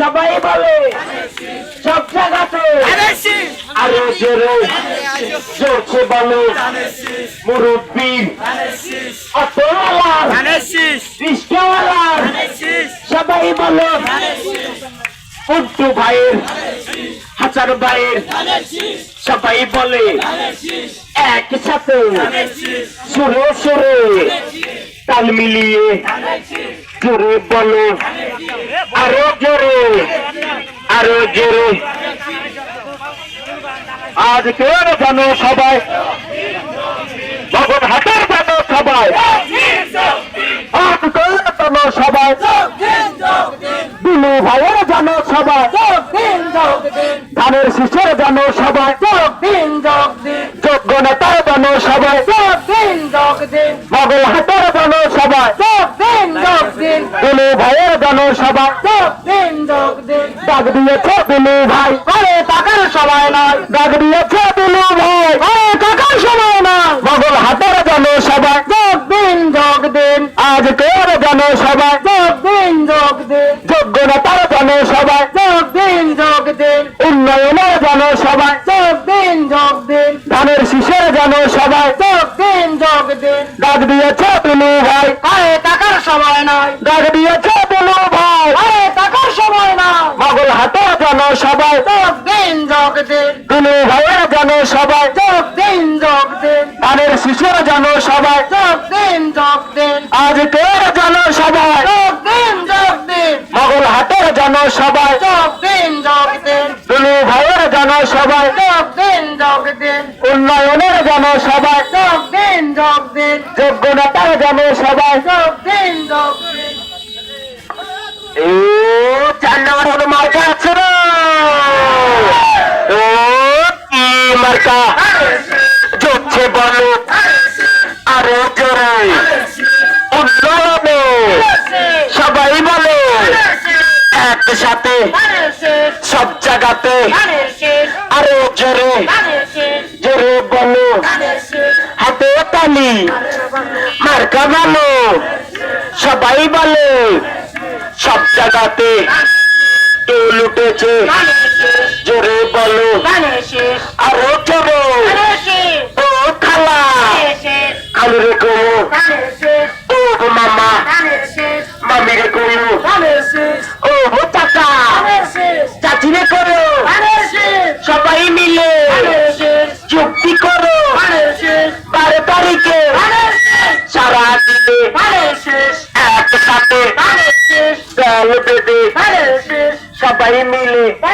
সবাই বলে সব জায়গাতে আরো জোরে চলছে বলো মুরব্বী অটোওয়ালার রিস্কাওয়ালার সবাই বলো উল্টু ভাইয়ের হাজার ভাইয়ের সবাই বলে একসাথে সুরে সুরে তাল মিলিয়ে জোরে বলো আরো জোরে আরো জোরে আজকের জানো সবাই ভগবান হাতের জানো সবাই আজকের জানো সবাই দিলু ভাইয়ের জানো সবাই ধানের শীষের জানো সবাই যোগ্য নেতার জানো সবাই ভগবান হাতের জানো সবাই দিলু ভাইয়ের জানো সবাই ডাক দিয়েছে দিলু ভাই আরে টাকার সময় নয় ডাক দিয়েছে দিলু ভাই আরে টাকার সময় নয় ভগবান হাতের জানো সবাই যোগ দিন আজকের জানো সবাই যোগ দিন যোগ্য নেতার জানো সবাই যোগ দিন উন্নয়নের জানো সবাই যোগ দিন ধানের শীষের জানো সবাই যোগ দিন ডাক দিয়েছে দিলু ভাই আরে টাকার সময় নয় ডাক দিয়েছে দিলু ভাই আরে টাকার সময় নয় ভগল হাতে জানো সবাই যোগ দিন দিলু ভাইয়ের জানো সবাই যোগ দিন ধানের শীষের জানো সবাই যোগ দিন আজকের জানো সবাই যোগ দিন ভগল হাতের জানো সবাই যোগ দিন দিলু ভাইয়ের জানো সবাই যোগ দিন উন্নয়নের জানো সবাই যোগ দিন যোগ্য নেতার জানো সবাই যোগ দিন ও 4 নম্বর হলো মার্কা আছে না ও কি মার্কা যোচ্ছে বলো আরো জোরে উন্নয়নে সবাই বলে একসাথে সব জায়গাতে আরো জোরে জোরে বলো হাতে তালি মার্কা ভালো সবাই বলে সব জায়গাতে টোল উঠেছে জোরে বলো আরো জোরে ও খালা খালু রে কমো ও মামা মামি রে কমো ও চাচা চাচি রে করো সবাই মিলে চুক্তি করো 12 তারিখে সারা দিনে একসাথে তেল বেঁধে সবাই মিলে